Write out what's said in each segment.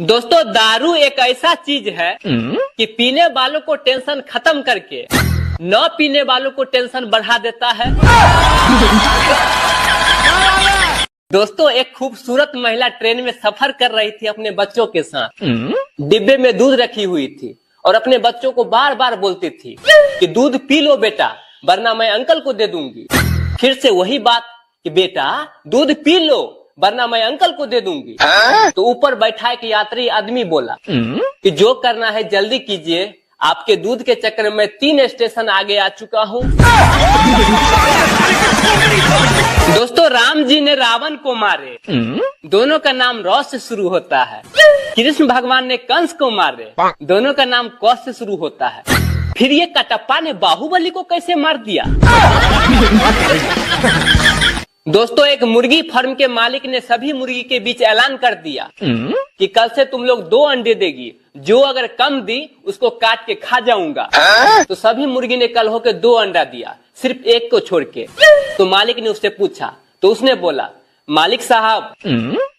दोस्तों दारू एक ऐसा चीज है कि पीने वालों को टेंशन खत्म करके न पीने वालों को टेंशन बढ़ा देता है। दोस्तों एक खूबसूरत महिला ट्रेन में सफर कर रही थी अपने बच्चों के साथ। डिब्बे में दूध रखी हुई थी और अपने बच्चों को बार बार बोलती थी कि दूध पी लो बेटा, वरना मैं अंकल को दे दूंगी। फिर से वही बात कि बेटा दूध पी लो वरना मैं अंकल को दे दूंगी। तो ऊपर बैठा एक यात्री आदमी बोला कि जो करना है जल्दी कीजिए, आपके दूध के चक्कर में 3 स्टेशन आगे आ चुका हूँ। दोस्तों राम जी ने रावण को मारे, दोनों का नाम रौ से शुरू होता है। कृष्ण भगवान ने कंस को मारे, दोनों का नाम क से शुरू होता है। फिर ये कटप्पा ने बाहुबली को कैसे मार दिया? दोस्तों एक मुर्गी फार्म के मालिक ने सभी मुर्गी के बीच ऐलान कर दिया कि कल से तुम लोग 2 अंडे देगी, जो अगर कम दी उसको काट के खा जाऊंगा। तो सभी मुर्गी ने कल होकर 2 अंडा दिया, सिर्फ एक को छोड़ के। तो मालिक ने उससे पूछा, तो उसने बोला मालिक साहब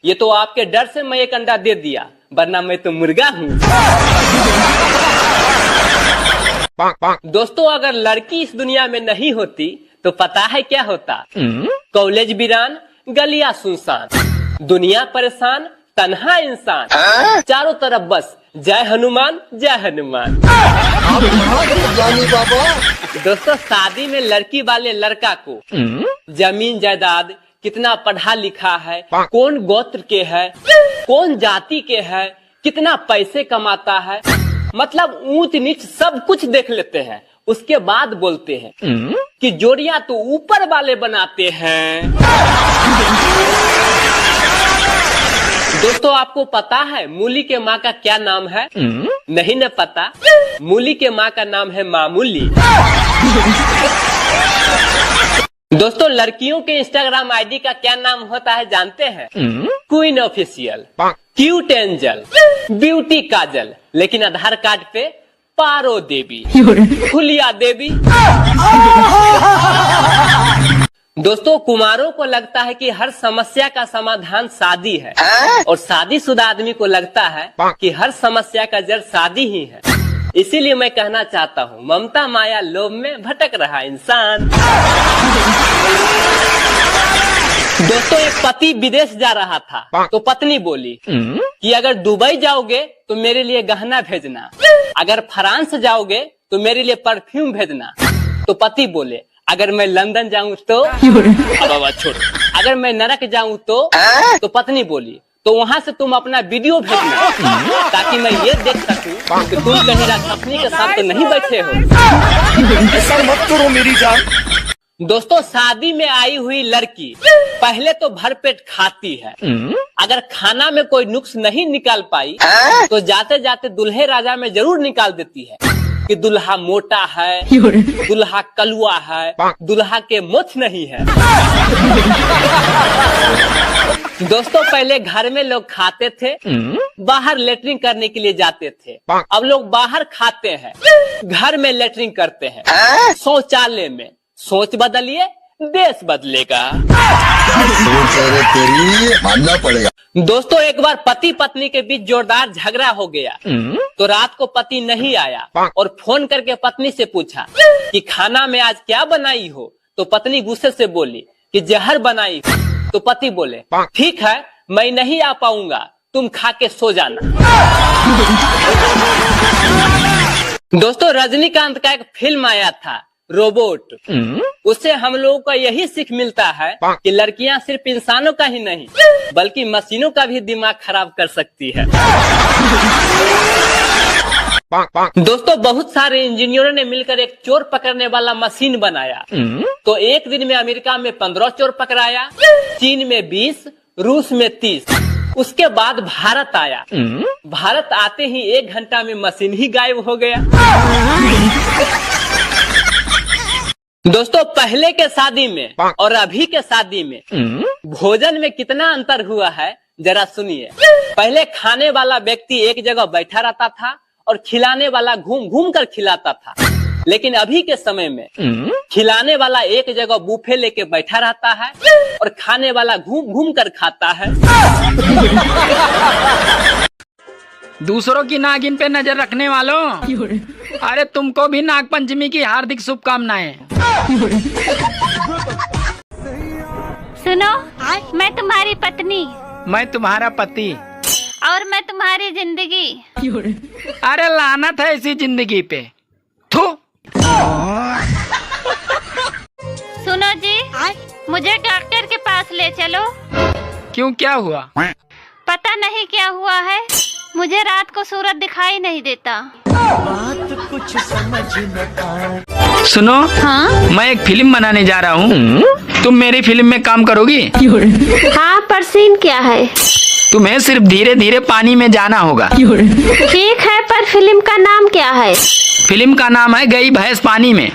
ये तो आपके डर से मैं 1 अंडा दे दिया, वरना मैं तो मुर्गा हूँ। दोस्तों अगर लड़की इस दुनिया में नहीं होती तो पता है क्या होता? कॉलेज वीरान, गलियां सुनसान, दुनिया परेशान, तन्हा इंसान, चारों तरफ बस जय हनुमान जय हनुमान। दोस्तों शादी में लड़की वाले लड़का को जमीन जायदाद, कितना पढ़ा लिखा है, कौन गोत्र के है, कौन जाति के है, कितना पैसे कमाता है, मतलब ऊंच नीच सब कुछ देख लेते हैं। उसके बाद बोलते हैं कि जोड़ियां तो ऊपर वाले बनाते हैं। दोस्तों आपको पता है मूली के माँ का क्या नाम है? नहीं न पता? मूली के माँ का नाम है मामूली। दोस्तों लड़कियों के इंस्टाग्राम आईडी का क्या नाम होता है जानते हैं? Queen official, cute angel, beauty Kajal, लेकिन आधार कार्ड पे पारो देवी, फुलिया देवी। दोस्तों कुमारों को लगता है कि हर समस्या का समाधान शादी है, और शादीशुदा आदमी को लगता है कि हर समस्या का जड़ शादी ही है। इसीलिए मैं कहना चाहता हूँ ममता माया लोभ में भटक रहा इंसान। दोस्तों एक पति विदेश जा रहा था तो पत्नी बोली कि अगर दुबई जाओगे तो मेरे लिए गहना भेजना, अगर फ्रांस जाओगे तो मेरे लिए परफ्यूम भेजना। तो पति बोले अगर मैं लंदन जाऊं तो? अब छोड़। अगर मैं नरक जाऊं तो पत्नी बोली तो वहाँ से तुम अपना वीडियो भेजना, ताकि मैं ये देख सकूं कि तुम कहीं राक्षसनी के साथ तो नहीं बैठे हो। ऐसा मत करो मेरी जान। दोस्तों शादी में आई हुई लड़की पहले तो भरपेट खाती है, अगर खाना में कोई नुक्स नहीं निकाल पाई तो जाते जाते दूल्हे राजा में जरूर निकाल देती है कि दुल्हा मोटा है, दुल्हा कलुआ है, दुल्हा के मोछ नहीं है। दोस्तों पहले घर में लोग खाते थे, बाहर लेटरिन करने के लिए जाते थे। अब लोग बाहर खाते हैं, घर में लेटरिन करते हैं, शौचालय में। सोच बदलिए देश बदलेगा। मानना पड़ेगा। दोस्तों एक बार पति पत्नी के बीच जोरदार झगड़ा हो गया तो रात को पति नहीं आया और फोन करके पत्नी से पूछा कि खाना में आज क्या बनाई हो? तो पत्नी गुस्से से बोली कि जहर बनाई हो। तो पति बोले ठीक है मैं नहीं आ पाऊंगा, तुम खा के सो जाना। दोस्तों रजनीकांत का एक फिल्म आया था रोबोट, उससे हम लोगों को यही सीख मिलता है कि लड़कियां सिर्फ इंसानों का ही नहीं बल्कि मशीनों का भी दिमाग खराब कर सकती है। दोस्तों बहुत सारे इंजीनियरों ने मिलकर एक चोर पकड़ने वाला मशीन बनाया। तो एक दिन में अमेरिका में 15 चोर पकड़ाया, चीन में 20, रूस में 30। उसके बाद भारत आया। भारत आते ही 1 घंटा में मशीन ही गायब हो गया। दोस्तों पहले के शादी में और अभी के शादी में भोजन में कितना अंतर हुआ है जरा सुनिए। पहले खाने वाला व्यक्ति एक जगह बैठा रहता था और खिलाने वाला घूम घूम कर खिलाता था, लेकिन अभी के समय में खिलाने वाला एक जगह बूफे लेके बैठा रहता है और खाने वाला घूम घूम कर खाता है। दूसरों की नागिन पे नजर रखने वालों, अरे तुमको भी नाग पंचमी की हार्दिक शुभकामनाएं। सुनो, मैं तुम्हारी पत्नी मैं तुम्हारा पति और मैं तुम्हारी जिंदगी। अरे लानत है इसी जिंदगी पे। थू। सुनो जी, मुझे डॉक्टर के पास ले चलो। क्यों, क्या हुआ? पता नहीं क्या हुआ है, मुझे रात को सूरज दिखाई नहीं देता। सुनो, हाँ मैं एक फिल्म बनाने जा रहा हूँ, तुम मेरी फिल्म में काम करोगी? हाँ, पर सीन क्या है? तुम्हें सिर्फ धीरे धीरे पानी में जाना होगा। ठीक है, पर फिल्म का नाम क्या है? फिल्म का नाम है गई भैंस पानी में।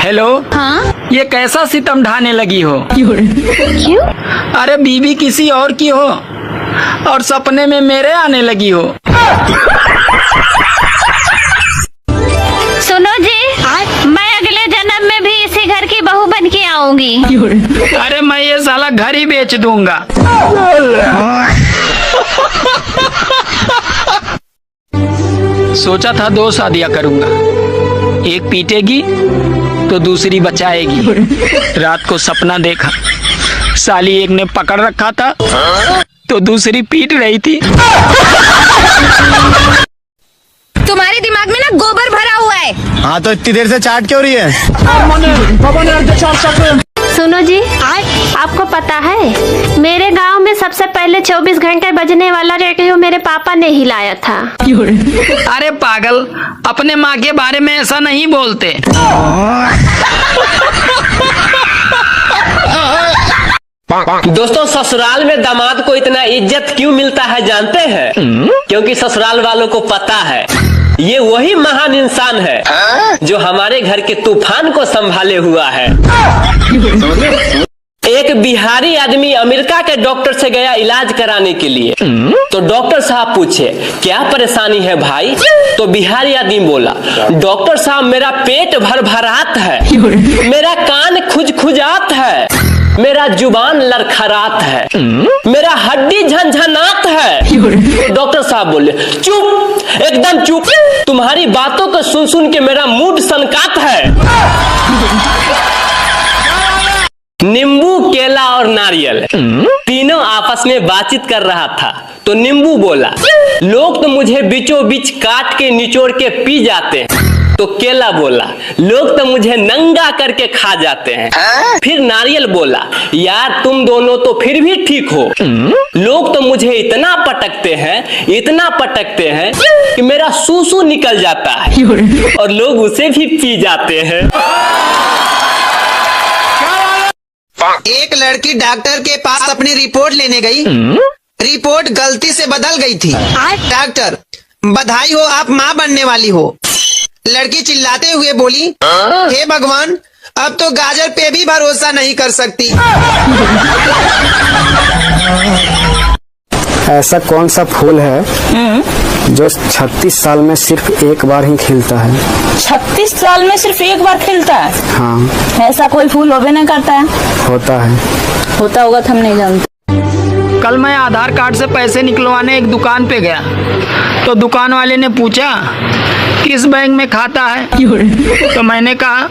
हेलो, हाँ, ये कैसा सितम ढाने लगी हो? क्यों? अरे बीवी किसी और की हो और सपने में मेरे आने लगी हो। सुनो जी, मैं अगले जन्म में भी इसी घर की बहू बन के आऊंगी। अरे मैं ये साला घर ही बेच दूंगा। सोचा था 2 शादियां करूंगा, एक पीटेगी तो दूसरी बचाएगी। रात को सपना देखा, साली एक ने पकड़ रखा था तो दूसरी पीट रही थी। तुम्हारे दिमाग में ना गोबर भरा हुआ है। हाँ तो इतनी देर से चाट क्यों रही है? सुनो जी, आपको पता है मेरे गांव में सबसे पहले 24 घंटे बजने वाला रेडियो मेरे पापा ने ही लाया था। अरे पागल, अपने माँ के बारे में ऐसा नहीं बोलते। दोस्तों, ससुराल में दामाद को इतना इज्जत क्यों मिलता है जानते हैं? क्योंकि ससुराल वालों को पता है ये वही महान इंसान है जो हमारे घर के तूफान को संभाले हुआ है। एक बिहारी आदमी अमेरिका के डॉक्टर से गया इलाज कराने के लिए। तो डॉक्टर साहब पूछे, क्या परेशानी है भाई? तो बिहारी आदमी बोला, डॉक्टर साहब मेरा पेट भरभरात है, मेरा कान खुजखुजात है, मेरा जुबान लड़खड़ात है, मेरा हड्डी झनझनात है। तो डॉक्टर साहब बोले, चुप, एकदम चुप, तुम्हारी बातों को सुन सुन के मेरा मूड सनकात है। नींबू, केला और नारियल तीनों आपस में बातचीत कर रहा था। तो नींबू बोला, लोग तो मुझे बीचों बीच काट के निचोड़ के पी जाते हैं। तो केला बोला, लोग तो मुझे नंगा करके खा जाते हैं। फिर नारियल बोला, यार तुम दोनों तो फिर भी ठीक हो, लोग तो मुझे इतना पटकते हैं कि मेरा सूसू निकल जाता है और लोग उसे भी पी जाते हैं। एक लड़की डॉक्टर के पास अपनी रिपोर्ट लेने गई। रिपोर्ट गलती से बदल गई थी। डॉक्टर, बधाई हो, आप माँ बनने वाली हो। लड़की चिल्लाते हुए बोली, हे भगवान, अब तो गाजर पे भी भरोसा नहीं कर सकती। ऐसा कौन सा फूल है जो 36 साल में सिर्फ एक बार ही खिलता है? 36 साल में सिर्फ एक बार खिलता है? हाँ, ऐसा कोई फूल होवे नहीं करता है। होता है। होता होगा तो हम नहीं जानते। कल मैं आधार कार्ड से पैसे निकलवाने एक दुकान पे गया, तो दुकान वाले ने पूछा किस बैंक में खाता है? तो मैंने कहा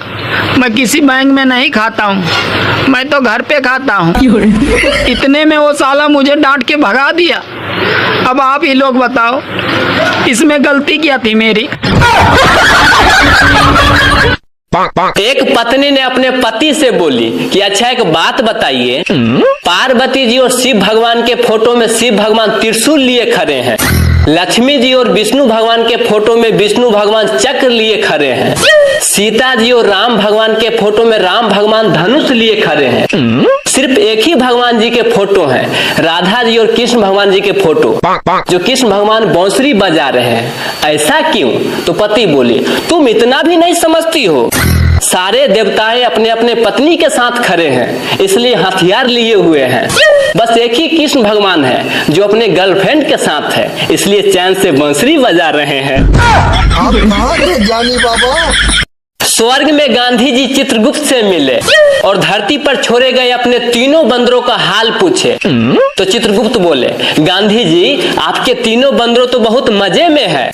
मैं किसी बैंक में नहीं खाता हूँ, मैं तो घर पे खाता हूँ। इतने में वो साला मुझे डांट के भगा दिया। अब आप ही लोग बताओ, इसमें गलती क्या थी मेरी? एक पत्नी ने अपने पति से बोली कि अच्छा एक बात बताइए, पार्वती जी और शिव भगवान के फोटो में शिव भगवान त्रिशूल लिए खड़े हैं, लक्ष्मी जी और विष्णु भगवान के फोटो में विष्णु भगवान चक्र लिए खड़े हैं, सीता जी और राम भगवान के फोटो में राम भगवान धनुष लिए खड़े हैं, सिर्फ एक ही भगवान जी के फोटो हैं, राधा जी और कृष्ण भगवान जी के फोटो, जो कृष्ण भगवान बांसुरी बजा रहे हैं, ऐसा क्यों? तो पति बोली, तुम इतना भी नहीं समझती हो, सारे देवताएं अपने अपने पत्नी के साथ खड़े हैं, इसलिए हथियार लिए हुए हैं। बस एक ही कृष्ण भगवान है जो अपने गर्लफ्रेंड के साथ है, इसलिए चैन से बांसुरी बजा रहे हैं। आप कहाँ थे ज्ञानी बाबा? स्वर्ग में गांधी जी चित्रगुप्त से मिले और धरती पर छोड़े गए अपने तीनों बंदरों का हाल पूछे। तो चित्रगुप्त बोले, गांधी जी आपके तीनों बंदरों तो बहुत मजे में है।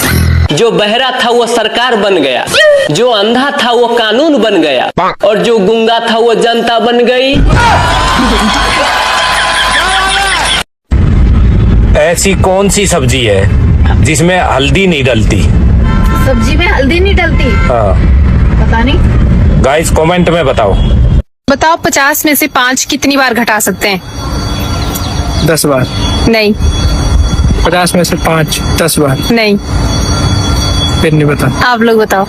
जो बहरा था वो सरकार बन गया, जो अंधा था वो कानून बन गया, और जो गूंगा था वो जनता बन गई। ऐसी कौन सी सब्जी है जिसमें हल्दी नहीं डलती? सब्जी में हल्दी नहीं डलती? हाँ, पता नहीं। गाइस कमेंट में बताओ। बताओ 50 में से 5 कितनी बार घटा सकते हैं? 10 बार। नहीं 50 में से 5 10 बार। नहीं, फिर नहीं बता। आप लोग बताओ।